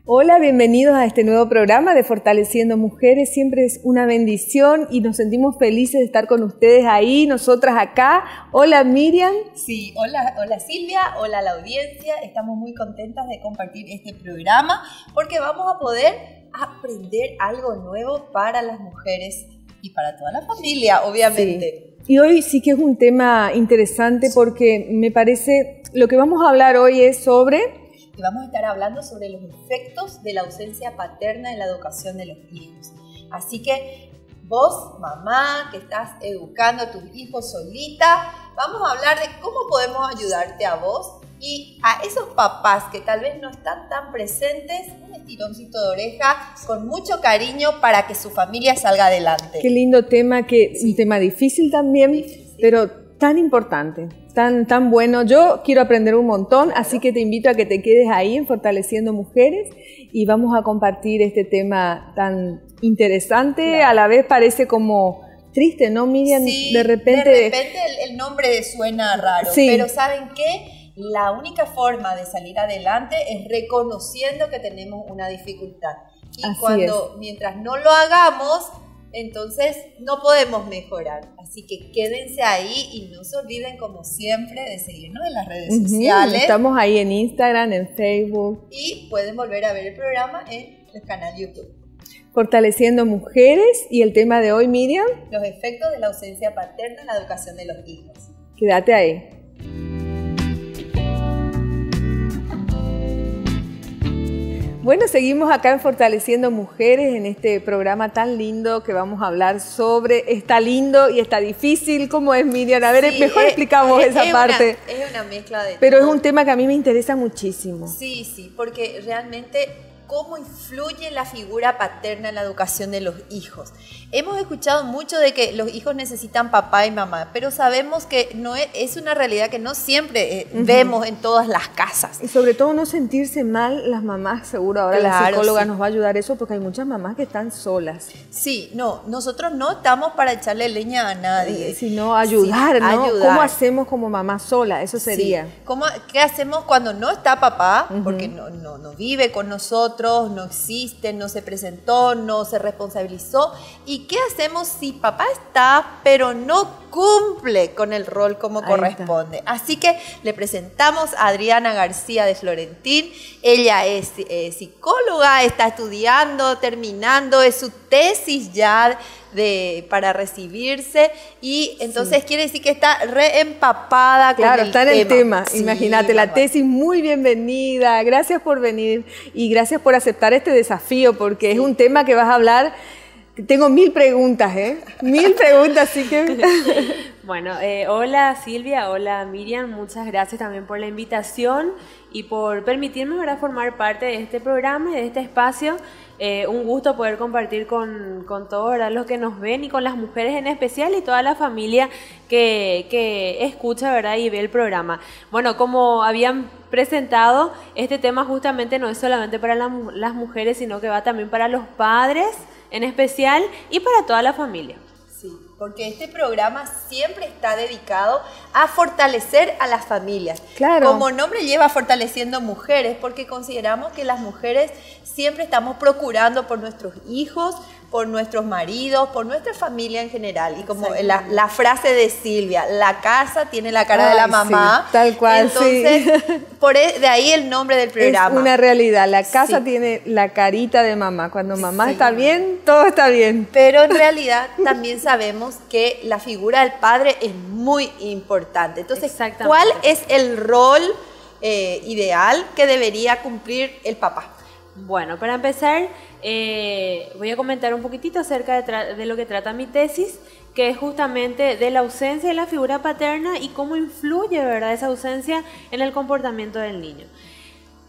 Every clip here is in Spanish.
Hola, bienvenidos a este nuevo programa de Fortaleciendo Mujeres. Siempre es una bendición y nos sentimos felices de estar con ustedes ahí, nosotras acá. Hola, Miriam. Sí, hola Silvia, hola a la audiencia. Estamos muy contentas de compartir este programa porque vamos a poder aprender algo nuevo para las mujeres y para toda la familia, obviamente. Sí. Y hoy sí que es un tema interesante porque me parece, lo que vamos a hablar hoy es sobre... Y vamos a estar hablando sobre los efectos de la ausencia paterna en la educación de los hijos. Así que vos, mamá, que estás educando a tus hijos solita, vamos a hablar de cómo podemos ayudarte a vos y a esos papás que tal vez no están tan presentes, un estironcito de oreja con mucho cariño para que su familia salga adelante. Qué lindo tema, un tema difícil también, pero tan importante. Tan bueno. Yo quiero aprender un montón, así que te invito a que te quedes ahí en Fortaleciendo Mujeres y vamos a compartir este tema tan interesante. A la vez parece como triste, ¿no, Miriam? Sí, de repente el nombre suena raro, pero ¿saben qué? La única forma de salir adelante es reconociendo que tenemos una dificultad. Y mientras no lo hagamos, entonces no podemos mejorar. Así que quédense ahí y no se olviden, como siempre, de seguirnos en las redes sociales. Estamos ahí en Instagram, en Facebook. Y pueden volver a ver el programa en el canal YouTube. Fortaleciendo Mujeres. Y el tema de hoy, Miriam. Los efectos de la ausencia paterna en la educación de los hijos. Quédate ahí. Bueno, seguimos acá en Fortaleciendo Mujeres, en este programa tan lindo que vamos a hablar sobre está lindo y está difícil. ¿Cómo es, Miriam? A ver, mejor explicamos esa parte. Es una mezcla de Pero es un tema que a mí me interesa muchísimo. Sí, porque realmente cómo influye la figura paterna en la educación de los hijos. Hemos escuchado mucho de que los hijos necesitan papá y mamá, pero sabemos que no es una realidad que no siempre vemos en todas las casas. Y sobre todo no sentirse mal las mamás, seguro ahora la psicóloga nos va a ayudar eso, porque hay muchas mamás que están solas. Sí, nosotros no estamos para echarle leña a nadie. Sino ayudar, ¿no? Ayudar. ¿Cómo hacemos como mamá sola? Eso sería. Sí. ¿Qué hacemos cuando no está papá? Porque no vive con nosotros, no existe, no se presentó, no se responsabilizó. ¿Y qué hacemos si papá está, pero no cumple con el rol como corresponde? Así que le presentamos a Adriana García de Florentín. Ella es psicóloga, está estudiando, terminando, es su tesis ya para recibirse, y entonces quiere decir que está reempapada con el tema. Claro, está en el tema. Sí, imagínate, la tesis, muy bienvenida. Gracias por venir y gracias por aceptar este desafío, porque es un tema que vas a hablar. Tengo 1000 preguntas, 1000 preguntas, así que... Bueno, hola Silvia, hola Miriam, muchas gracias también por la invitación y por permitirme ahora formar parte de este programa y de este espacio. Un gusto poder compartir con todos, ¿verdad?, los que nos ven y con las mujeres en especial y toda la familia que escucha, ¿verdad?, y ve el programa. Bueno, como habían presentado, este tema justamente no es solamente para las mujeres, sino que va también para los padres en especial y para toda la familia. Sí, porque este programa siempre está dedicado a fortalecer a las familias. Claro. Como nombre lleva, Fortaleciendo Mujeres, porque consideramos que las mujeres siempre estamos procurando por nuestros hijos, por nuestros maridos, por nuestra familia en general. Y como la frase de Silvia, la casa tiene la cara de la mamá. Sí, tal cual. Entonces, de ahí el nombre del programa. Es una realidad, la casa tiene la carita de mamá. Cuando mamá está bien, todo está bien. Pero en realidad también sabemos que la figura del padre es muy importante. Entonces, ¿cuál es el rol ideal que debería cumplir el papá? Bueno, para empezar, voy a comentar un poquitito acerca de lo que trata mi tesis, que es justamente de la ausencia de la figura paterna y cómo influye, ¿verdad?, esa ausencia en el comportamiento del niño.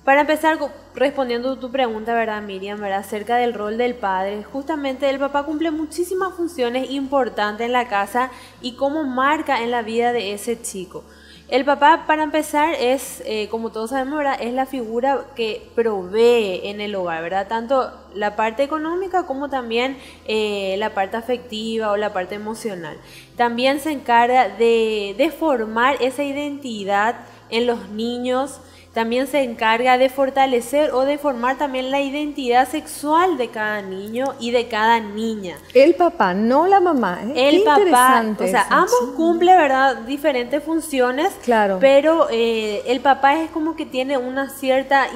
Para empezar, respondiendo a tu pregunta, ¿verdad, Miriam?, ¿verdad?, acerca del rol del padre, justamente el papá cumple muchísimas funciones importantes en la casa y cómo marca en la vida de ese chico. El papá, para empezar, es, como todos sabemos, ¿verdad?, es la figura que provee en el hogar, ¿verdad? Tanto la parte económica como también la parte afectiva o la parte emocional. También se encarga de formar esa identidad en los niños. también se encarga de fortalecer o de formar también la identidad sexual de cada niño y de cada niña. El papá, no la mamá. El Qué papá, interesante o sea, eso. ambos cumplen, ¿verdad?, diferentes funciones, Claro. pero el papá es como que tiene una cierta...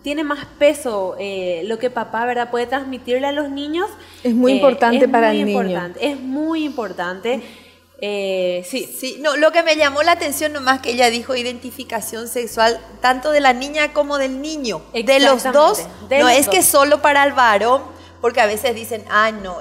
tiene más peso lo que papá, ¿verdad?, puede transmitirle a los niños. Es muy importante para el niño. Es muy importante. Sí. Sí, no, lo que me llamó la atención nomás que ella dijo identificación sexual tanto de la niña como del niño, de los dos, no es que solo para el varón, porque a veces dicen, no,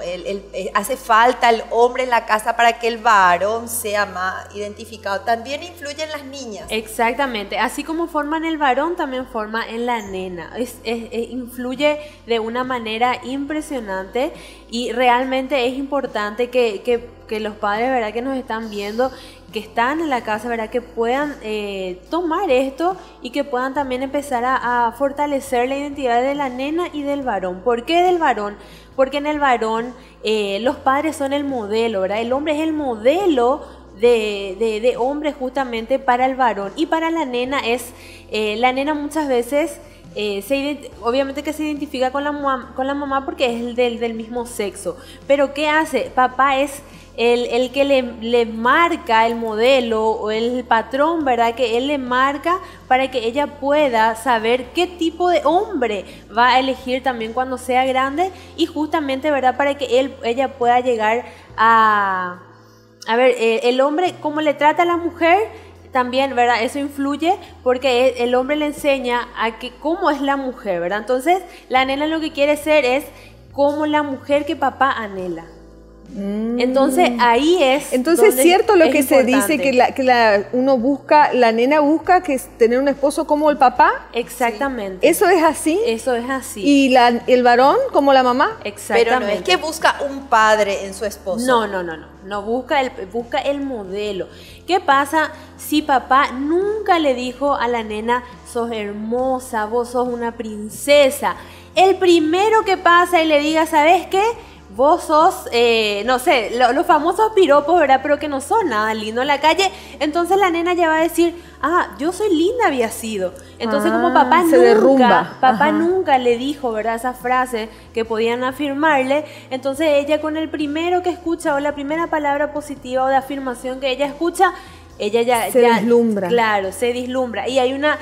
hace falta el hombre en la casa para que el varón sea más identificado. También influyen las niñas. Exactamente, así como forman el varón, también forma en la nena. Influye de una manera impresionante y realmente es importante que los padres, ¿verdad?, que nos están viendo, que están en la casa, ¿verdad?, que puedan tomar esto y que puedan también empezar a fortalecer la identidad de la nena y del varón. ¿Por qué del varón? Porque en el varón los padres son el modelo, ¿verdad? El hombre es el modelo de hombre justamente para el varón, y para la nena la nena muchas veces obviamente que se identifica con la mamá porque es el del mismo sexo, pero ¿qué hace? Papá es el que le marca el modelo o el patrón, ¿verdad?, que él le marca para que ella pueda saber qué tipo de hombre va a elegir también cuando sea grande, y justamente, ¿verdad?, para que ella pueda llegar a ver, el hombre cómo le trata a la mujer también, ¿verdad? Eso influye porque el hombre le enseña a que cómo es la mujer, ¿verdad? Entonces la nena lo que quiere ser es como la mujer que papá anhela. Entonces ahí es. Entonces es cierto lo que se importante. dice, que la nena busca que es tener un esposo como el papá. Exactamente. ¿Eso es así? Eso es así. ¿Y el varón como la mamá? Exactamente. Pero no es que busca un padre en su esposo. No busca el modelo. ¿Qué pasa si papá nunca le dijo a la nena, sos hermosa, vos sos una princesa? El primero que pasa y le diga, ¿sabes qué? Vos sos, no sé, los famosos piropos, ¿verdad? Pero que no son nada lindo en la calle. Entonces la nena ya va a decir, yo soy linda había sido. Entonces como papá nunca le dijo, ¿verdad?, esa frase que podían afirmarle. Entonces ella con el primero que escucha o la primera palabra positiva o de afirmación que ella escucha, ella ya se deslumbra. Claro, se deslumbra. Y hay una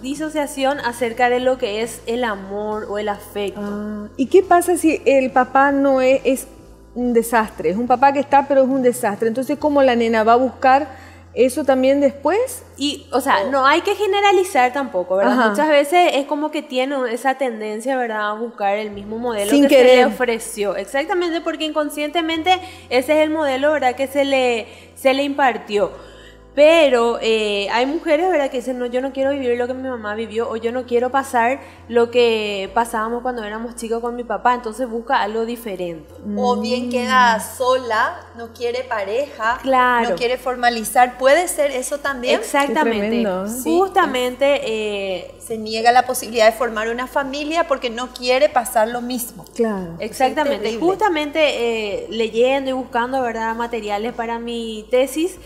disociación acerca de lo que es el amor o el afecto. ¿Y qué pasa si el papá no es un desastre? Es un papá que está, pero es un desastre. Entonces, ¿cómo la nena va a buscar eso también después? Y, o sea, no hay que generalizar tampoco, ¿verdad? Ajá. Muchas veces es como que tiene esa tendencia, ¿verdad?, a buscar el mismo modelo Sin que querer. se le ofreció. Exactamente, porque inconscientemente ese es el modelo, ¿verdad?, que se le impartió. Pero hay mujeres, ¿verdad?, que dicen, no, yo no quiero vivir lo que mi mamá vivió, o yo no quiero pasar lo que pasábamos cuando éramos chicos con mi papá, entonces busca algo diferente. O bien queda sola, no quiere pareja, Claro. no quiere formalizar. ¿Puede ser eso también? Exactamente. Qué tremendo, ¿eh? Justamente... Se niega la posibilidad de formar una familia porque no quiere pasar lo mismo. Claro. Exactamente, terrible. Justamente leyendo y buscando, ¿verdad?, materiales para mi tesis,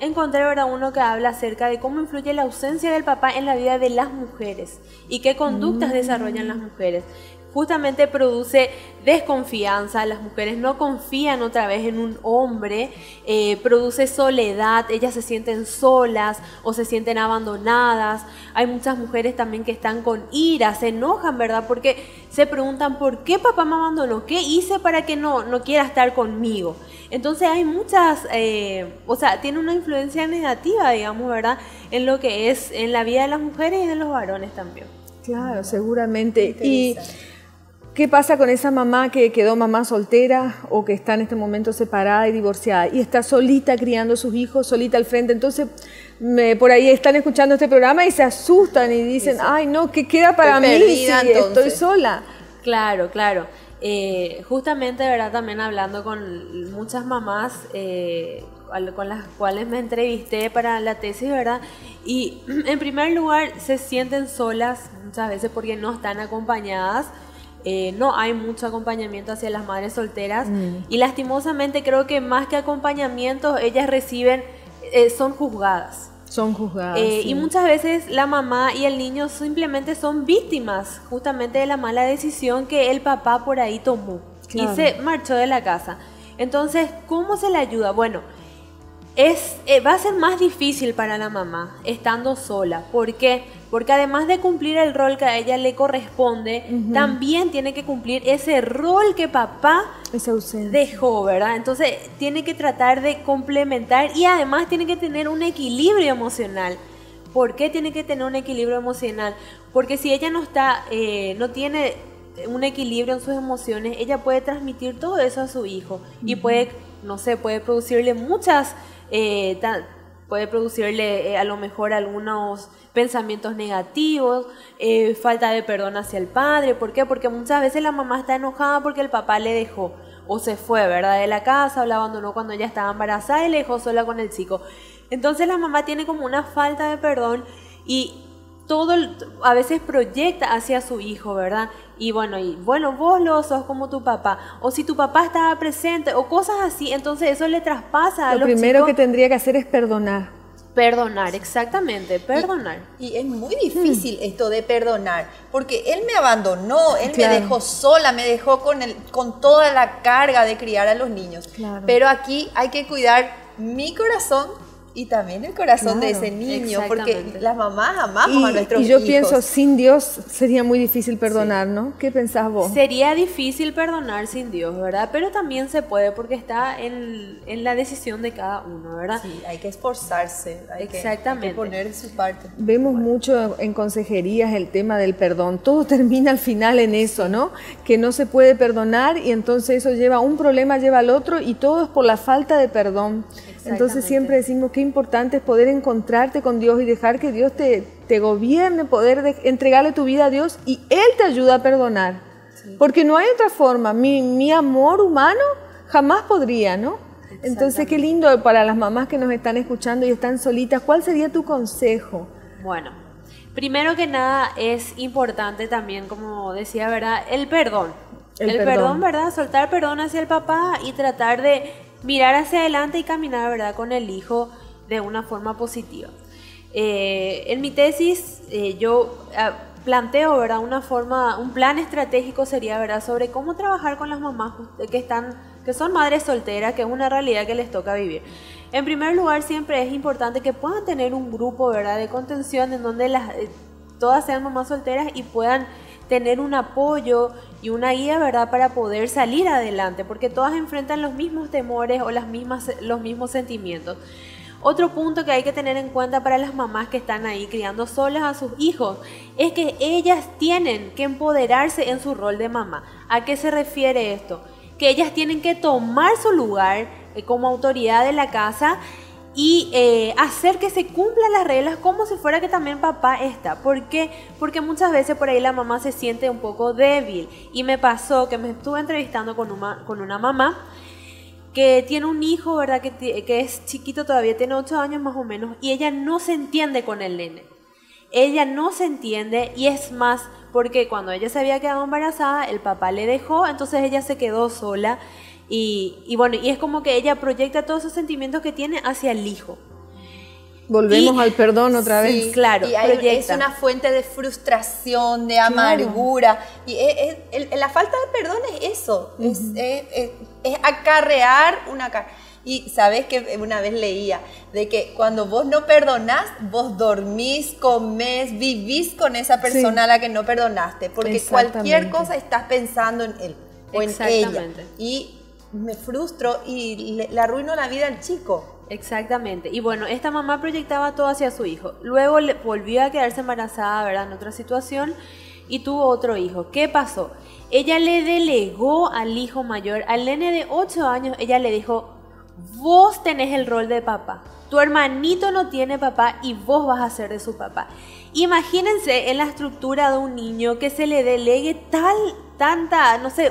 encontré, ¿verdad?, uno que habla acerca de cómo influye la ausencia del papá en la vida de las mujeres y qué conductas desarrollan las mujeres. Justamente produce desconfianza, las mujeres no confían otra vez en un hombre, produce soledad, ellas se sienten solas o se sienten abandonadas. Hay muchas mujeres también que están con ira, se enojan, ¿verdad?, porque se preguntan, ¿por qué papá me abandonó? ¿Qué hice para que no quiera estar conmigo? Entonces hay muchas, o sea, tiene una influencia negativa, digamos, ¿verdad?, en lo que es en la vida de las mujeres y de los varones también. Claro, seguramente. ¿Y qué pasa con esa mamá que quedó mamá soltera o que está en este momento separada y divorciada y está solita criando a sus hijos, solita al frente? Entonces, por ahí están escuchando este programa y se asustan y dicen, ay no, ¿qué queda para mí si estoy sola? Claro, claro. Justamente, ¿verdad?, también hablando con muchas mamás con las cuales me entrevisté para la tesis, ¿verdad? Y en primer lugar se sienten solas muchas veces porque no están acompañadas. No hay mucho acompañamiento hacia las madres solteras y lastimosamente creo que más que acompañamiento ellas reciben, son juzgadas. Son juzgadas. Y muchas veces la mamá y el niño simplemente son víctimas justamente de la mala decisión que el papá por ahí tomó. Claro. Y se marchó de la casa. Entonces, ¿cómo se le ayuda? Bueno, va a ser más difícil para la mamá estando sola. ¿Por qué? Porque además de cumplir el rol que a ella le corresponde, también tiene que cumplir ese rol que papá dejó, ¿verdad? Entonces tiene que tratar de complementar y además tiene que tener un equilibrio emocional. ¿Por qué tiene que tener un equilibrio emocional? Porque si ella no tiene un equilibrio en sus emociones, ella puede transmitir todo eso a su hijo y puede producirle puede producirle a lo mejor algunos pensamientos negativos, falta de perdón hacia el padre. ¿Por qué? Porque muchas veces la mamá está enojada porque el papá le dejó o se fue, ¿verdad?, de la casa o la abandonó cuando ella estaba embarazada y le dejó sola con el chico. Entonces la mamá tiene como una falta de perdón y todo a veces proyecta hacia su hijo, ¿verdad? Y bueno, vos lo sos como tu papá, o si tu papá estaba presente, o cosas así, entonces eso le traspasa a los chicos. Lo primero que tendría que hacer es perdonar. Perdonar, exactamente, perdonar. Y es muy difícil esto de perdonar, porque él me abandonó, él me dejó sola, me dejó con toda la carga de criar a los niños. Claro. Pero aquí hay que cuidar mi corazón y también el corazón de ese niño, porque las mamás amamos a nuestros hijos. Y yo pienso, sin Dios sería muy difícil perdonar, ¿no? ¿Qué pensás vos? Sería difícil perdonar sin Dios, ¿verdad? Pero también se puede porque está en la decisión de cada uno, ¿verdad? Sí, hay que esforzarse, hay que poner su parte. Vemos mucho en consejerías el tema del perdón. Todo termina al final en eso, ¿no? Que no se puede perdonar y entonces eso lleva un problema, lleva al otro y todo es por la falta de perdón. Entonces siempre decimos que importante es poder encontrarte con Dios y dejar que Dios te gobierne, poder entregarle tu vida a Dios y Él te ayuda a perdonar. Sí. Porque no hay otra forma. Mi amor humano jamás podría, ¿no? Entonces qué lindo para las mamás que nos están escuchando y están solitas. ¿Cuál sería tu consejo? Bueno, primero que nada es importante también, como decía, ¿verdad? El perdón. El perdón, ¿verdad? Soltar perdón hacia el papá y tratar de mirar hacia adelante y caminar, ¿verdad?, con el hijo de una forma positiva. En mi tesis yo planteo, ¿verdad?, un plan estratégico sería, ¿verdad?, sobre cómo trabajar con las mamás que son madres solteras, que es una realidad que les toca vivir. En primer lugar, siempre es importante que puedan tener un grupo, ¿verdad?, de contención en donde todas sean mamás solteras y puedan tener un apoyo y una guía, ¿verdad?, para poder salir adelante, porque todas enfrentan los mismos temores o los mismos sentimientos. Otro punto que hay que tener en cuenta para las mamás que están ahí criando solas a sus hijos es que ellas tienen que empoderarse en su rol de mamá. ¿A qué se refiere esto? Que ellas tienen que tomar su lugar como autoridad de la casa y hacer que se cumplan las reglas como si fuera que también papá está. ¿Por qué? Porque muchas veces por ahí la mamá se siente un poco débil. Y me pasó que me estuve entrevistando con una mamá que tiene un hijo, ¿verdad?, que es chiquito todavía, tiene 8 años más o menos, y ella no se entiende con el nene. Ella no se entiende, y es más, porque cuando ella se había quedado embarazada, el papá le dejó, entonces ella se quedó sola. Y bueno, y es como que ella proyecta todos esos sentimientos que tiene hacia el hijo. Volvemos al perdón otra vez. Sí, claro, y es una fuente de frustración, de amargura. Y la falta de perdón es eso, es acarrear una carga. Y sabes que una vez leía de que cuando vos no perdonás, vos dormís, comés, vivís con esa persona a la que no perdonaste. Porque cualquier cosa estás pensando en él o en ella. Y me frustro y le arruino la vida al chico. Exactamente. Y bueno, esta mamá proyectaba todo hacia su hijo. Luego volvió a quedarse embarazada, ¿verdad?, en otra situación y tuvo otro hijo. ¿Qué pasó? Ella le delegó al hijo mayor, al nene de 8 años, ella le dijo: vos tenés el rol de papá. Tu hermanito no tiene papá y vos vas a ser de su papá. Imagínense en la estructura de un niño que se le delegue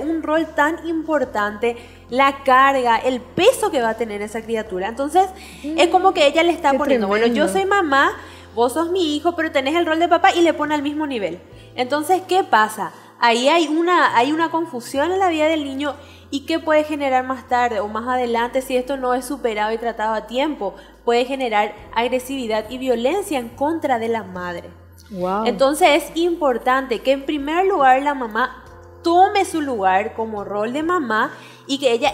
un rol tan importante, la carga, el peso que va a tener esa criatura. Entonces, es como que ella le está poniendo, bueno, yo soy mamá, vos sos mi hijo, pero tenés el rol de papá, y le pone al mismo nivel. Entonces, ¿qué pasa? Ahí hay una confusión en la vida del niño ¿Y qué puede generar más tarde o más adelante si esto no es superado y tratado a tiempo? Puede generar agresividad y violencia en contra de la madre. Wow. Entonces es importante que en primer lugar la mamá tome su lugar como rol de mamá y que ella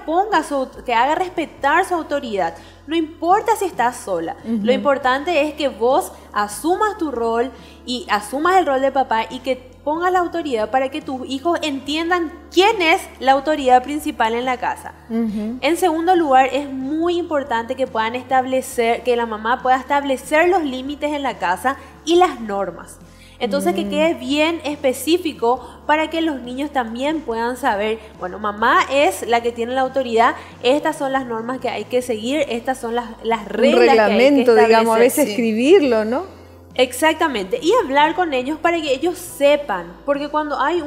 ponga que haga respetar su autoridad. No importa si estás sola. Lo importante es que vos asumas tu rol y asumas el rol de papá y que pongas la autoridad para que tus hijos entiendan quién es la autoridad principal en la casa. En segundo lugar, es muy importante que que la mamá pueda establecer los límites en la casa y las normas. Entonces que quede bien específico para que los niños también puedan saber, bueno, mamá es la que tiene la autoridad, estas son las normas que hay que seguir, estas son las reglas. Un reglamento, que hay que digamos, a veces sí. escribirlo, ¿no? Exactamente, y hablar con ellos para que ellos sepan, porque cuando hay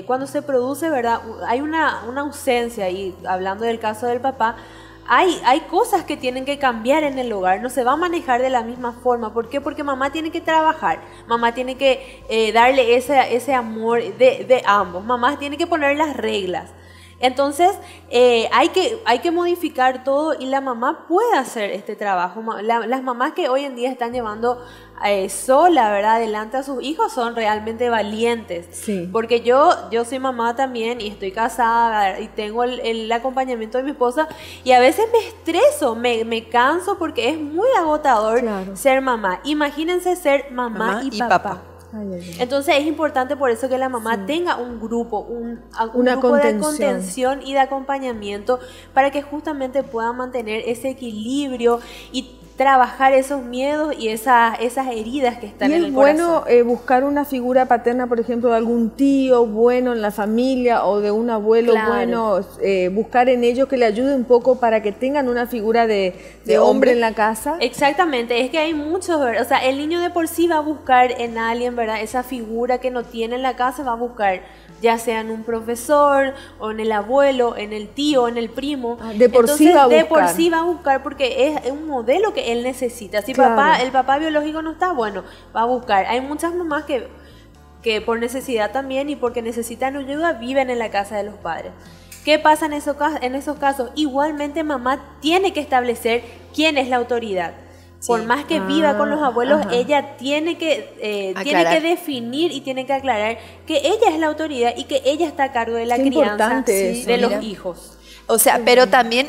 cuando se produce, ¿verdad? Hay una ausencia, y hablando del caso del papá, hay cosas que tienen que cambiar en el hogar, no se va a manejar de la misma forma. ¿Por qué? Porque mamá tiene que trabajar, mamá tiene que darle ese amor de ambos, mamá tiene que poner las reglas. Entonces hay que modificar todo y la mamá puede hacer este trabajo. Las mamás que hoy en día están llevando sola, ¿verdad?, adelante a sus hijos son realmente valientes. Sí. Porque yo soy mamá también y estoy casada y tengo el acompañamiento de mi esposa y a veces me estreso, me canso porque es muy agotador ser mamá. Imagínense ser mamá y papá. Entonces es importante por eso que la mamá tenga un grupo, un grupo de contención y de acompañamiento para que justamente pueda mantener ese equilibrio y trabajar esos miedos y esas heridas que están en el corazón. Y es bueno buscar una figura paterna, por ejemplo, de algún tío bueno en la familia o de un abuelo bueno, buscar en ellos que le ayude un poco para que tengan una figura de hombre en la casa. Exactamente, es que hay muchos, ¿verdad? O sea, el niño de por sí va a buscar en alguien, ¿verdad? Esa figura que no tiene en la casa va a buscar, ya sea en un profesor, o en el abuelo, en el tío, en el primo. De por sí va a buscar. De por sí va a buscar porque es un modelo que él necesita. Si el papá biológico no está, bueno, va a buscar. Hay muchas mamás que por necesidad también y porque necesitan ayuda viven en la casa de los padres. ¿Qué pasa en esos casos? Igualmente mamá tiene que establecer quién es la autoridad. Por más que viva con los abuelos, ella tiene que definir y tiene que aclarar que ella es la autoridad y que ella está a cargo de la crianza de los hijos. O sea, pero también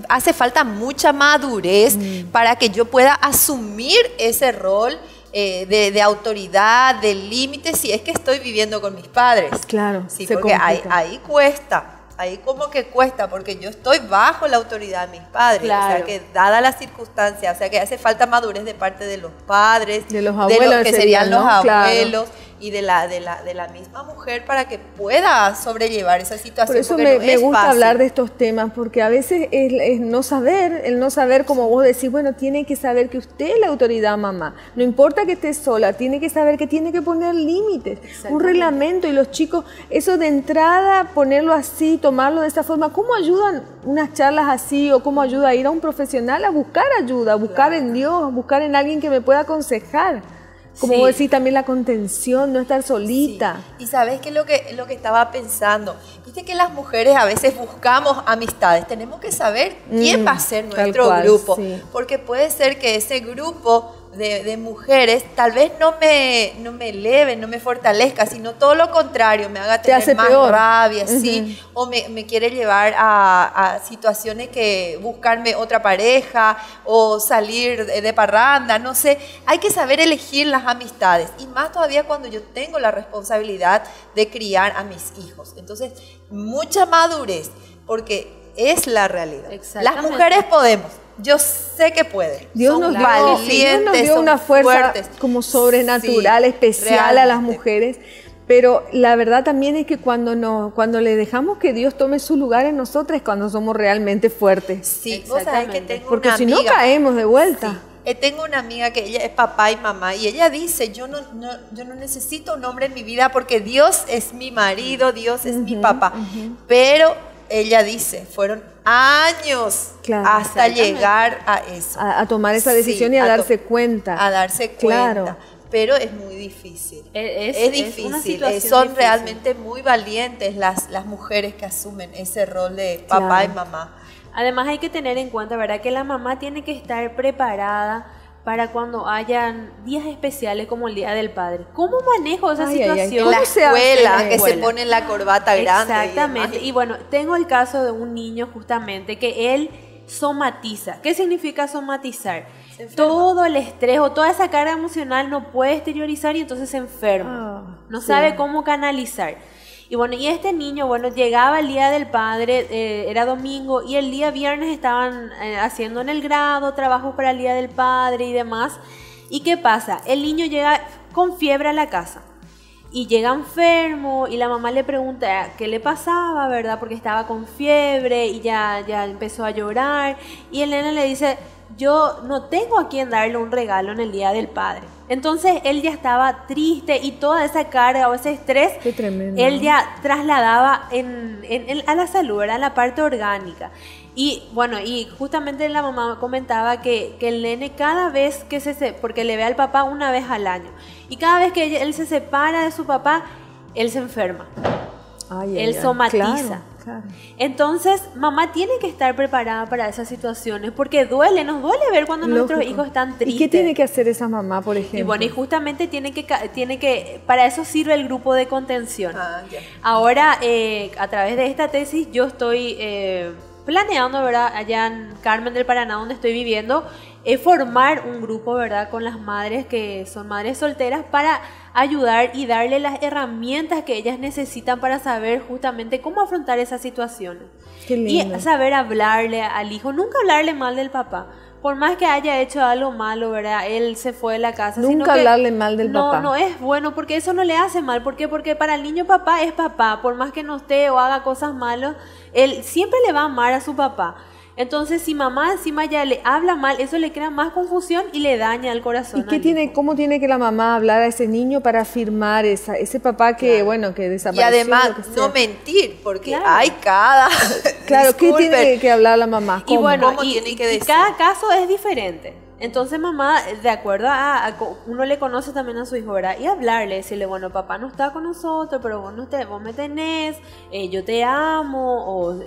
hace falta mucha madurez para que yo pueda asumir ese rol de autoridad, de límites, si es que estoy viviendo con mis padres. Claro, sí, porque ahí cuesta. Ahí como que cuesta, porque yo estoy bajo la autoridad de mis padres. Claro. O sea, que dada la circunstancia, o sea, que hace falta madurez de parte de los padres, de los abuelos, de los que serían los abuelos, claro, y de la misma mujer para que pueda sobrellevar esa situación. Por eso me gusta hablar de estos temas, porque a veces es no saber, el no saber, como vos decís, bueno, tiene que saber que usted es la autoridad, mamá. No importa que esté sola, tiene que saber que tiene que poner límites, un reglamento, y los chicos, eso de entrada, ponerlo así, tomarlo de esta forma. ¿Cómo ayudan unas charlas así o cómo ayuda a ir a un profesional a buscar ayuda, a buscar en Dios, a buscar en alguien que me pueda aconsejar? Como vos decís, también la contención, no estar solita. Sí. Y sabes que lo que estaba pensando, viste que las mujeres a veces buscamos amistades, tenemos que saber quién va a ser nuestro grupo, porque puede ser que ese grupo de mujeres tal vez no me eleve, no me fortalezca, sino todo lo contrario, me haga tener más rabia, ¿sí? O me quiere llevar a situaciones que buscarme otra pareja o salir de parranda, no sé. Hay que saber elegir las amistades, y más todavía cuando yo tengo la responsabilidad de criar a mis hijos. Entonces, mucha madurez, porque es la realidad. Las mujeres podemos. Yo sé que pueden. Dios nos dio una fuerza fuertes, como sobrenatural, especial realmente a las mujeres. Pero la verdad también es que cuando le dejamos que Dios tome su lugar en nosotras es cuando somos realmente fuertes. Sí, vos sabés que tengo porque una si amiga, no caemos de vuelta. Sí. Tengo una amiga que ella es papá y mamá, y ella dice, yo no necesito un hombre en mi vida porque Dios es mi marido, Dios es mi papá. Pero ella dice, fueron años hasta llegar a eso. A tomar esa decisión y a darse cuenta. A darse cuenta. Claro. pero es muy difícil. Es difícil. Una situación son difícil. realmente muy valientes las mujeres que asumen ese rol de papá y mamá. Además hay que tener en cuenta, ¿verdad?, que la mamá tiene que estar preparada para cuando hayan días especiales como el Día del Padre. ¿Cómo manejo esa situación? En la escuela, En que se pone la corbata grande. Exactamente. Y bueno, tengo el caso de un niño justamente que él somatiza. ¿Qué significa somatizar? Todo el estrés o toda esa carga emocional no puede exteriorizar y entonces se enferma. No sabe cómo canalizar. Y bueno, y este niño, bueno, llegaba el Día del Padre, era domingo, y el día viernes estaban haciendo en el grado trabajos para el Día del Padre y demás. ¿Y qué pasa? El niño llega con fiebre a la casa. Y llega enfermo y la mamá le pregunta qué le pasaba, ¿verdad? Porque estaba con fiebre y ya empezó a llorar. Y el nene le dice, yo no tengo a quien darle un regalo en el Día del Padre. Entonces él ya estaba triste y toda esa carga o ese estrés, qué tremendo, él ya trasladaba a la salud, ¿verdad? A la parte orgánica. Y bueno, y justamente la mamá comentaba que el nene cada vez que porque le ve al papá una vez al año, y cada vez que él se separa de su papá, él se enferma. Él somatiza. Claro. Entonces, mamá tiene que estar preparada para esas situaciones, porque nos duele ver cuando nuestros hijos están tristes. ¿Y qué tiene que hacer esa mamá, por ejemplo? Y bueno, y justamente para eso sirve el grupo de contención. Ahora, a través de esta tesis, yo estoy planeando, ¿verdad?, allá en Carmen del Paraná, donde estoy viviendo, formar un grupo, ¿verdad?, con las madres que son madres solteras para ayudar y darle las herramientas que ellas necesitan para saber justamente cómo afrontar esas situaciones. Qué lindo. Y saber hablarle al hijo, nunca hablarle mal del papá. Por más que haya hecho algo malo, ¿verdad?, él se fue de la casa. Nunca hablarle mal del papá. No es bueno, porque eso no le hace mal. ¿Por qué? Porque para el niño papá es papá. Por más que no esté o haga cosas malas, él siempre le va a amar a su papá. Entonces, si mamá encima ya le habla mal, eso le crea más confusión y le daña el corazón. ¿Y cómo tiene que la mamá hablar a ese niño para afirmar ese papá que, bueno, que desapareció? Y además, no mentir, porque hay cada... Claro, ¿qué tiene que hablar la mamá? ¿Cómo? Y bueno, ¿Cómo tiene que decir? Cada caso es diferente. Entonces mamá, de acuerdo uno le conoce también a su hijo, ¿verdad? Y hablarle, decirle, bueno, papá no está con nosotros, pero vos me tenés, yo te amo, o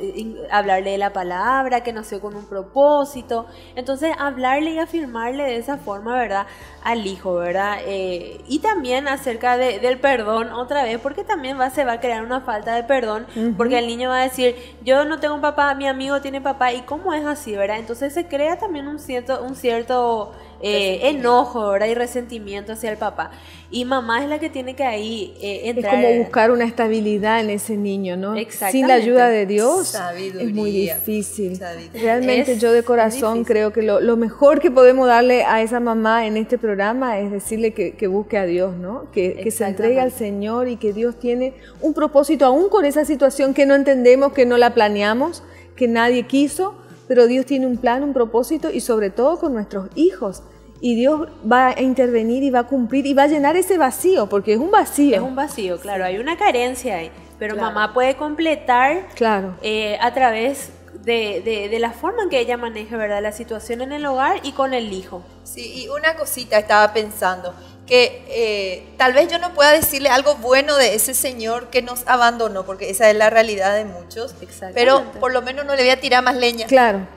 hablarle de la palabra que nació con un propósito. Entonces hablarle y afirmarle de esa forma, ¿verdad?, al hijo, ¿verdad? Y también acerca del perdón otra vez, porque también se va a crear una falta de perdón, porque el niño va a decir, yo no tengo papá, mi amigo tiene papá, ¿y cómo es así, verdad? Entonces se crea también un cierto enojo, ¿verdad?, y resentimiento hacia el papá. Y mamá es la que tiene que ahí entrar. Es como buscar una estabilidad en ese niño, ¿no? Exactamente. Sin la ayuda de Dios Sabiduría. Es muy difícil. Sabiduría. Realmente yo de corazón creo que lo mejor que podemos darle a esa mamá en este programa es decirle que busque a Dios, ¿no? Que se entregue al Señor y que Dios tiene un propósito aún con esa situación que no entendemos, que no la planeamos, que nadie quiso, pero Dios tiene un plan, un propósito y sobre todo con nuestros hijos. Y Dios va a intervenir y va a cumplir y va a llenar ese vacío, porque es un vacío. Es un vacío, claro, hay una carencia ahí, pero mamá puede completar a través de la forma en que ella maneja, ¿verdad?, la situación en el hogar y con el hijo. Sí, y una cosita estaba pensando, que tal vez yo no pueda decirle algo bueno de ese señor que nos abandonó, porque esa es la realidad de muchos, pero por lo menos no le voy a tirar más leña. Claro.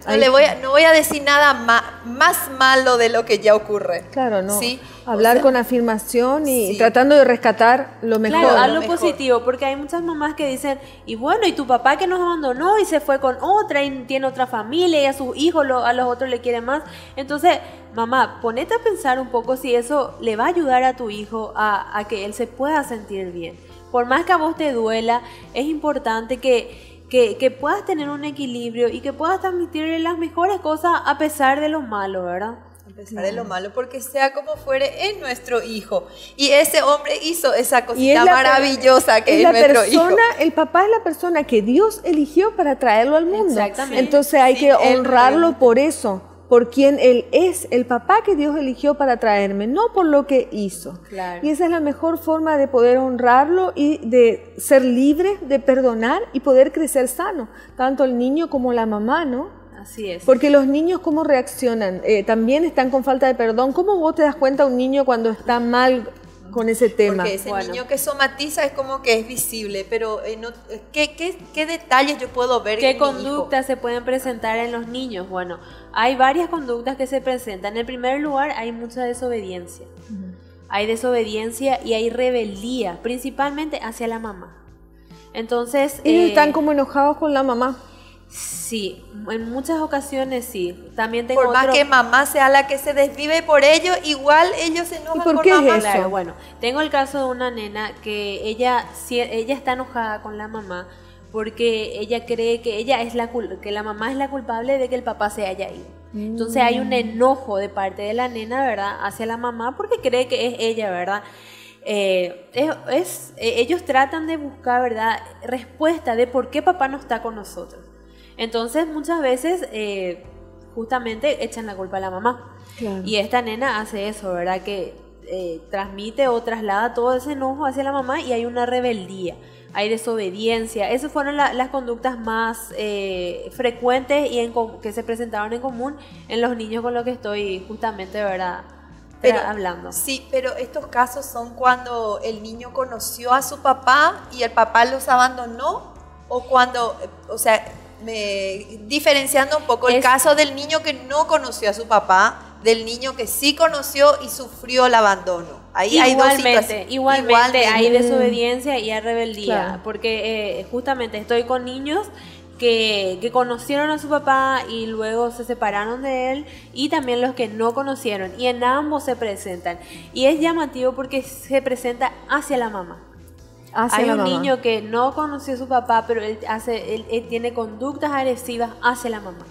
No voy a decir nada más malo de lo que ya ocurre. Claro, no. ¿Sí? Hablar con afirmación y tratando de rescatar lo mejor. Claro, algo positivo, porque hay muchas mamás que dicen, y bueno, y tu papá que nos abandonó y se fue con otra y tiene otra familia y a sus hijos, a los otros le quiere más. Entonces, mamá, ponete a pensar un poco si eso le va a ayudar a tu hijo a que él se pueda sentir bien. Por más que a vos te duela, es importante que puedas tener un equilibrio y que puedas transmitirle las mejores cosas a pesar de lo malo, ¿verdad? A pesar de lo malo, porque sea como fuere, es nuestro hijo. Y ese hombre hizo esa cosita maravillosa que es nuestro hijo. El papá es la persona que Dios eligió para traerlo al mundo. Exactamente. Entonces hay que honrarlo por eso, por quien Él es, el papá que Dios eligió para traerme, no por lo que hizo. Claro. Y esa es la mejor forma de poder honrarlo y de ser libre, de perdonar y poder crecer sano, tanto el niño como la mamá, ¿no? Así es. Porque los niños, ¿cómo reaccionan? También están con falta de perdón. ¿Cómo vos te das cuenta un niño cuando está mal con ese tema? Porque ese niño que somatiza es como que es visible, pero ¿qué detalles yo puedo ver? ¿Qué conductas se pueden presentar en los niños? Bueno, hay varias conductas que se presentan. En primer lugar, hay mucha desobediencia. Hay desobediencia y hay rebeldía, principalmente hacia la mamá. Entonces, ellos están como enojados con la mamá. Sí, en muchas ocasiones sí. También tengo por más que mamá sea la que se desvive por ellos, igual ellos se enojan con mamá. Es eso? Claro, bueno, tengo el caso de una nena que ella está enojada con la mamá porque ella cree que que la mamá es la culpable de que el papá se haya ido. Entonces hay un enojo de parte de la nena, ¿verdad?, hacia la mamá porque cree que es ella, ¿verdad? Ellos tratan de buscar, ¿verdad?, respuesta de por qué papá no está con nosotros. Entonces muchas veces justamente echan la culpa a la mamá. Claro. Y esta nena hace eso, ¿verdad?, que transmite o traslada todo ese enojo hacia la mamá y hay una rebeldía, hay desobediencia. Esas fueron las conductas más frecuentes y que se presentaron en común en los niños con los que estoy justamente, ¿verdad?, hablando. Sí, pero estos casos son cuando el niño conoció a su papá y el papá los abandonó, o cuando, o sea, diferenciando un poco el caso del niño que no conoció a su papá, del niño que sí conoció y sufrió el abandono. Ahí hay dos situaciones. Igualmente hay desobediencia y hay rebeldía, claro, porque justamente estoy con niños que conocieron a su papá y luego se separaron de él, y también los que no conocieron, y en ambos se presentan. Y es llamativo porque se presenta hacia la mamá. Hay un niño que no conoció a su papá, pero él tiene conductas agresivas hacia la mamá.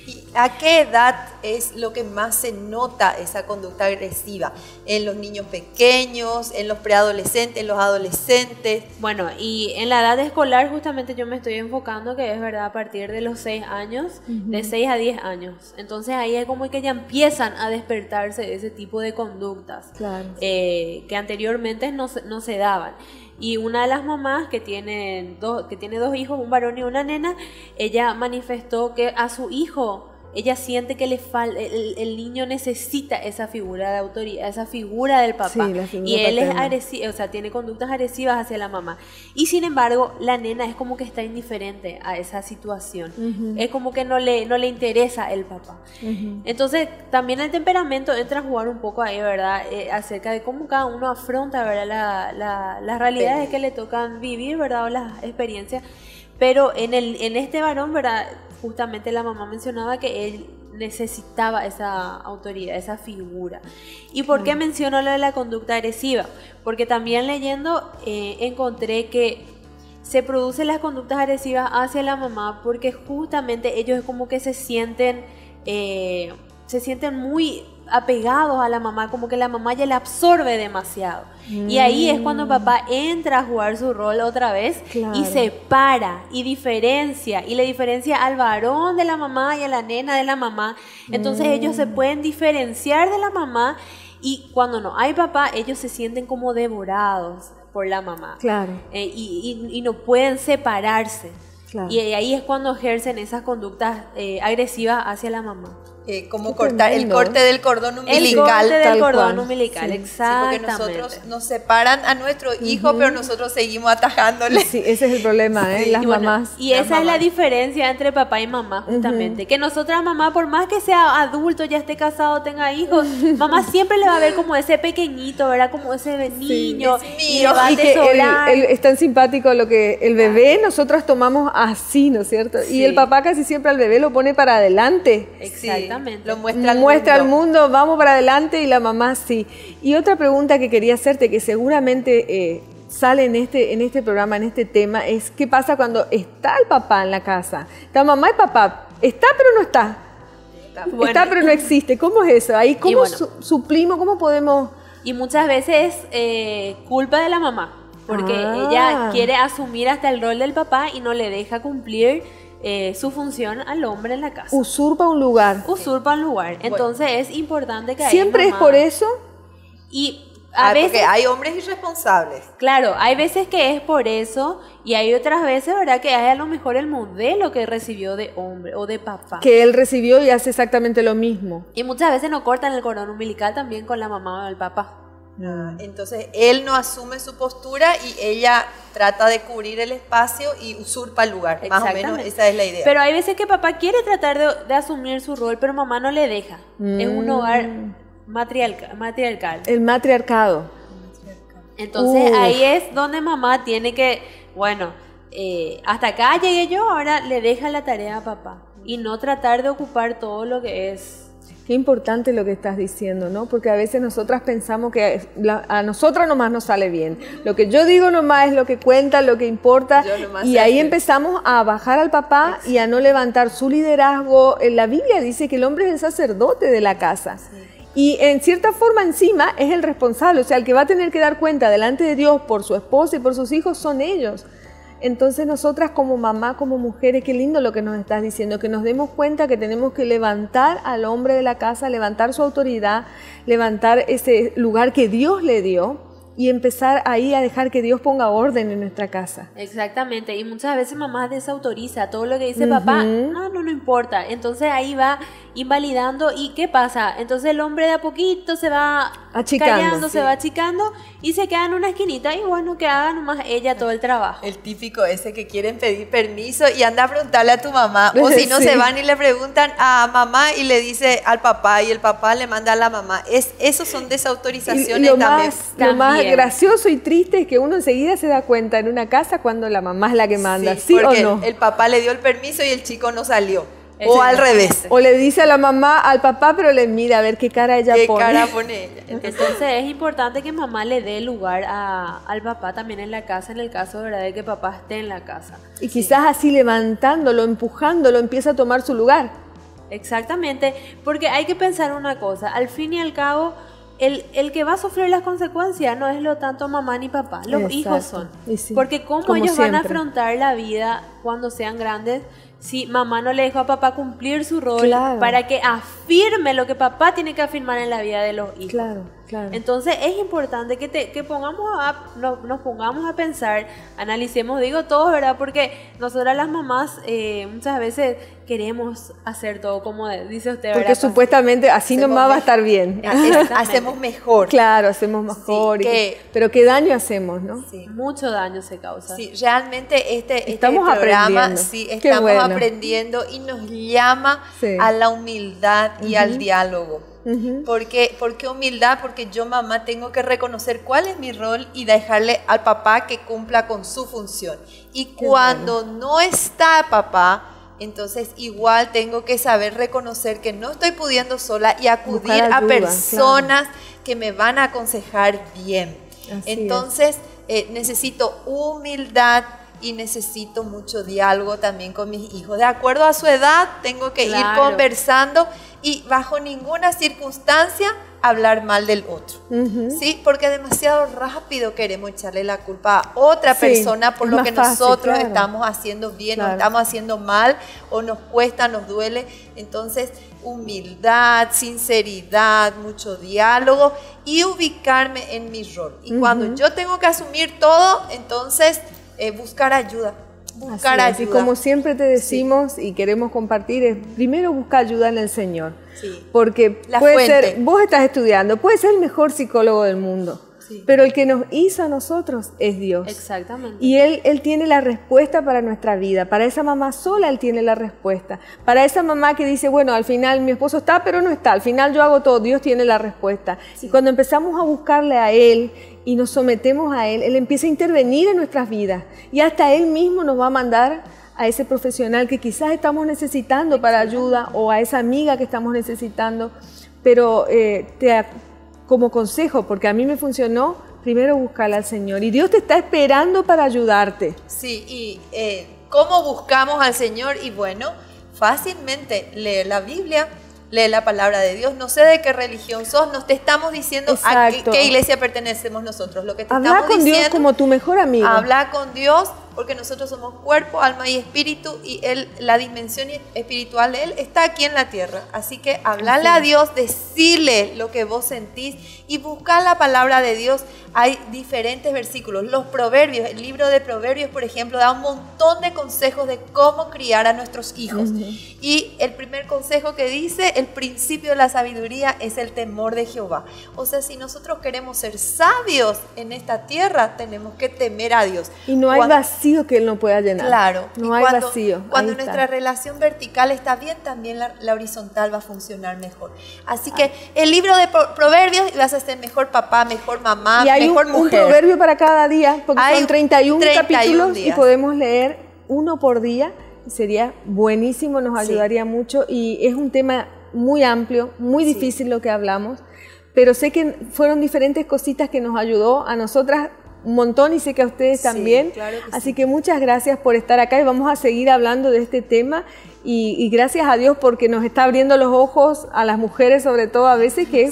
¿Y a qué edad es lo que más se nota esa conducta agresiva? ¿En los niños pequeños, en los preadolescentes, en los adolescentes? Bueno, y en la edad escolar justamente yo me estoy enfocando, que es verdad, a partir de los 6 años, de 6 a 10 años. Entonces ahí es como que ya empiezan a despertarse ese tipo de conductas, claro, que anteriormente no se daban. Y una de las mamás que tiene dos hijos, un varón y una nena, ella manifestó que a su hijo, ella siente que el niño necesita esa figura de autoridad, esa figura del papá. Sí, la figura y él paterna. es agresivo, o sea, tiene conductas agresivas hacia la mamá. Y sin embargo, la nena es como que está indiferente a esa situación. Es como que no le interesa el papá. Entonces, también el temperamento entra a jugar un poco ahí, ¿verdad? Acerca de cómo cada uno afronta, ¿verdad?, las realidades que le tocan vivir, ¿verdad?, o las experiencias. Pero en este varón, ¿verdad?, justamente la mamá mencionaba que él necesitaba esa autoridad, esa figura. ¿Y por qué menciono lo de la conducta agresiva? Porque también leyendo encontré que se producen las conductas agresivas hacia la mamá porque justamente ellos es como que se sienten muy apegados a la mamá, como que la mamá ya le absorbe demasiado. Y ahí es cuando papá entra a jugar su rol otra vez, claro, y separa y diferencia, y le diferencia al varón de la mamá y a la nena de la mamá. Entonces ellos se pueden diferenciar de la mamá, y cuando no hay papá, ellos se sienten como devorados por la mamá. Claro. Y no pueden separarse. Claro. Y ahí es cuando ejercen esas conductas agresivas hacia la mamá. Como Qué cortar tremendo, el corte del cordón umbilical. El corte del tal cordón cual. umbilical, Sí. exactamente. Sí, porque nosotros nos separan a nuestro hijo, pero nosotros seguimos atajándole. Sí, ese es el problema, ¿eh? Sí, Las Y bueno, mamás. y esa es la diferencia entre papá y mamá, justamente. Que nosotras, mamá, por más que sea adulto, ya esté casado, tenga hijos, mamá siempre le va a ver como ese pequeñito, ¿verdad? Como ese niño. es Y mío. le va a Y que atesorar. es tan simpático lo que el bebé nosotras tomamos así, ¿no es cierto? Sí. Y el papá casi siempre al bebé lo pone para adelante. Exactamente. Sí, lo muestra Muestra al mundo, vamos para adelante, y la mamá sí. Y otra pregunta que quería hacerte, que seguramente sale en este programa, en este tema, es ¿qué pasa cuando está el papá en la casa? Está mamá y papá, está pero no está. Bueno, Está pero no existe. ¿Cómo es eso? Ahí, ¿cómo bueno, suplimos? ¿Cómo podemos...? Y muchas veces culpa de la mamá, porque ella quiere asumir hasta el rol del papá y no le deja cumplir su función al hombre en la casa. Usurpa un lugar. Usurpa un lugar. Entonces es importante que ¿Siempre es por eso? Y Porque hay hombres irresponsables. Claro, hay veces que es por eso y hay otras veces, ¿verdad? Que hay a lo mejor el modelo que recibió de hombre o de papá. Que él recibió y hace exactamente lo mismo. Y muchas veces no cortan el cordón umbilical también con la mamá o el papá. Entonces él no asume su postura y ella trata de cubrir el espacio y usurpa el lugar. Más o menos esa es la idea. Pero hay veces que papá quiere tratar de asumir su rol, pero mamá no le deja. Es un hogar matriarcal. El matriarcado. Entonces ahí es donde mamá tiene que, bueno, hasta acá llegué yo, ahora le deja la tarea a papá. Y no tratar de ocupar todo lo que es. Qué importante lo que estás diciendo, ¿no? Porque a veces nosotras pensamos que a nosotras nomás nos sale bien. Lo que yo digo nomás es lo que cuenta, lo que importa. Y ahí empezamos a bajar al papá y a no levantar su liderazgo. La Biblia dice que el hombre es el sacerdote de la casa. Sí. Y en cierta forma encima es el responsable. O sea, el que va a tener que dar cuenta delante de Dios por su esposa y por sus hijos son ellos. Entonces nosotras como mamá, como mujeres, qué lindo lo que nos estás diciendo, que nos demos cuenta que tenemos que levantar al hombre de la casa, levantar su autoridad, levantar ese lugar que Dios le dio y empezar ahí a dejar que Dios ponga orden en nuestra casa. Exactamente, y muchas veces mamá desautoriza todo lo que dice papá, no importa, entonces ahí va invalidando y ¿qué pasa? Entonces el hombre de a poquito se va callando, se va achicando y se queda en una esquinita y bueno, que haga nomás ella todo el trabajo. El típico ese que quieren pedir permiso y anda a preguntarle a tu mamá, o si no se van y le preguntan a mamá y le dice al papá y el papá le manda a la mamá. Esos son desautorizaciones también. Lo más gracioso y triste es que uno enseguida se da cuenta en una casa cuando la mamá es la que manda, ¿sí o no? El papá le dio el permiso y el chico no salió. O al revés. O le dice a la mamá, al papá, pero le mira a ver qué cara ella pone. ¿Qué cara pone ella? Entonces es importante que mamá le dé lugar al papá también en la casa, en el caso ¿verdad? De que papá esté en la casa. Y quizás así levantándolo, empujándolo, empieza a tomar su lugar. Exactamente, porque hay que pensar una cosa, al fin y al cabo, el que va a sufrir las consecuencias no es lo tanto mamá ni papá, los hijos son. Porque como ellos siempre van a afrontar la vida cuando sean grandes, si mamá no le dejó a papá cumplir su rol para que afirme lo que papá tiene que afirmar en la vida de los hijos. Claro. Entonces es importante que nos pongamos a pensar, analicemos, digo todos, ¿verdad? Porque nosotras las mamás muchas veces queremos hacer todo como dice usted, ¿verdad? Porque supuestamente así nomás va a estar bien. Hacemos mejor. Claro, hacemos mejor. Pero qué daño hacemos, ¿no? Sí. Mucho daño se causa. Sí, realmente este estamos programa aprendiendo. Estamos aprendiendo y nos llama a la humildad y al diálogo. ¿Por qué humildad? Porque yo, mamá, tengo que reconocer cuál es mi rol y dejarle al papá que cumpla con su función. Y cuando no está papá, entonces igual tengo que saber reconocer que no estoy pudiendo sola y acudir a personas que me van a aconsejar bien. Entonces necesito humildad y necesito mucho diálogo también con mis hijos. De acuerdo a su edad, tengo que ir conversando y bajo ninguna circunstancia hablar mal del otro. ¿Sí? Porque demasiado rápido queremos echarle la culpa a otra persona por lo que nosotros estamos haciendo bien o estamos haciendo mal o nos cuesta, nos duele. Entonces, humildad, sinceridad, mucho diálogo y ubicarme en mi rol. Y cuando yo tengo que asumir todo, entonces buscar ayuda. Y como siempre te decimos y queremos compartir, es primero busca ayuda en el Señor. Porque puede ser, vos estás estudiando, puede ser el mejor psicólogo del mundo, pero el que nos hizo a nosotros es Dios. Exactamente. Y Él tiene la respuesta para nuestra vida. Para esa mamá sola Él tiene la respuesta. Para esa mamá que dice, bueno, al final mi esposo está, pero no está. Al final yo hago todo, Dios tiene la respuesta. Y cuando empezamos a buscarle a Él y nos sometemos a Él, Él empieza a intervenir en nuestras vidas. Y hasta Él mismo nos va a mandar a ese profesional que quizás estamos necesitando para ayuda o a esa amiga que estamos necesitando. Pero como consejo, porque a mí me funcionó, primero buscarle al Señor. Y Dios te está esperando para ayudarte. Sí, y ¿cómo buscamos al Señor? Y bueno, fácilmente leer la Biblia, leer la palabra de Dios. No sé de qué religión sos, nos te estamos diciendo a qué iglesia pertenecemos nosotros. Lo que te habla estamos con diciendo, Dios como tu mejor amigo. Habla con Dios porque nosotros somos cuerpo, alma y espíritu, y la dimensión espiritual de Él está aquí en la tierra. Así que hablale a Dios, decirle lo que vos sentís y buscar la palabra de Dios. Hay diferentes versículos, los proverbios, el libro de Proverbios, por ejemplo, da un montón de consejos de cómo criar a nuestros hijos. Y el primer consejo que dice, el principio de la sabiduría es el temor de Jehová. O sea, si nosotros queremos ser sabios en esta tierra, tenemos que temer a Dios. Y no hay vacío que Él no pueda llenar. Claro. No hay vacío. Cuando nuestra relación vertical está bien, también la horizontal va a funcionar mejor. Así que el libro de Proverbios, vas a ser mejor papá, mejor mamá, y hay mejor mujer. Un proverbio para cada día, porque hay son 31 capítulos días. Y podemos leer uno por día. Sería buenísimo, nos ayudaría mucho, y es un tema muy amplio, muy difícil lo que hablamos, pero sé que fueron diferentes cositas que nos ayudó a nosotras un montón y sé que a ustedes también. Claro que Así que muchas gracias por estar acá y vamos a seguir hablando de este tema y gracias a Dios porque nos está abriendo los ojos a las mujeres, sobre todo a veces, que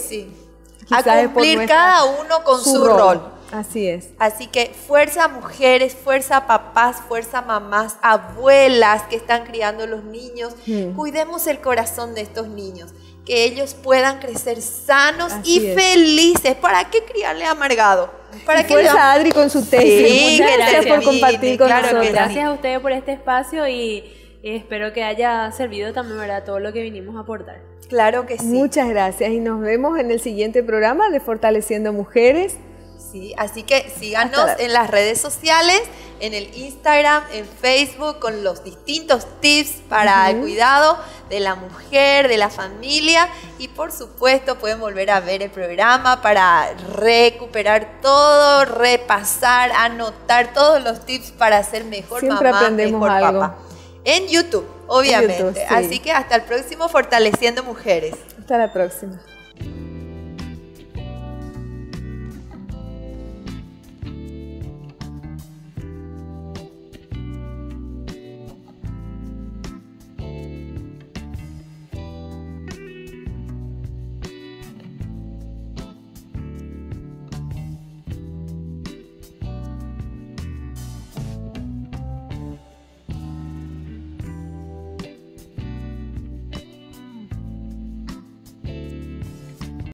a cumplir cada uno con su rol. Así es. Así que fuerza mujeres, fuerza papás, fuerza mamás, abuelas que están criando los niños. Cuidemos el corazón de estos niños, que ellos puedan crecer sanos y felices. ¿Para qué criarle amargado? ¿Para qué fuerza Adri con su tesis? Sí, muchas gracias por compartir con nosotros. Gracias a ustedes por este espacio y espero que haya servido también, ¿verdad?, todo lo que vinimos a aportar. Claro que sí. Muchas gracias y nos vemos en el siguiente programa de Fortaleciendo Mujeres. Sí, así que síganos en las redes sociales, en el Instagram, en Facebook, con los distintos tips para el cuidado de la mujer, de la familia, y por supuesto pueden volver a ver el programa para recuperar todo, repasar, anotar todos los tips para ser mejor Siempre mamá, aprendemos mejor algo. papá. En YouTube, obviamente. En YouTube, sí. Así que hasta el próximo Fortaleciendo Mujeres. Hasta la próxima.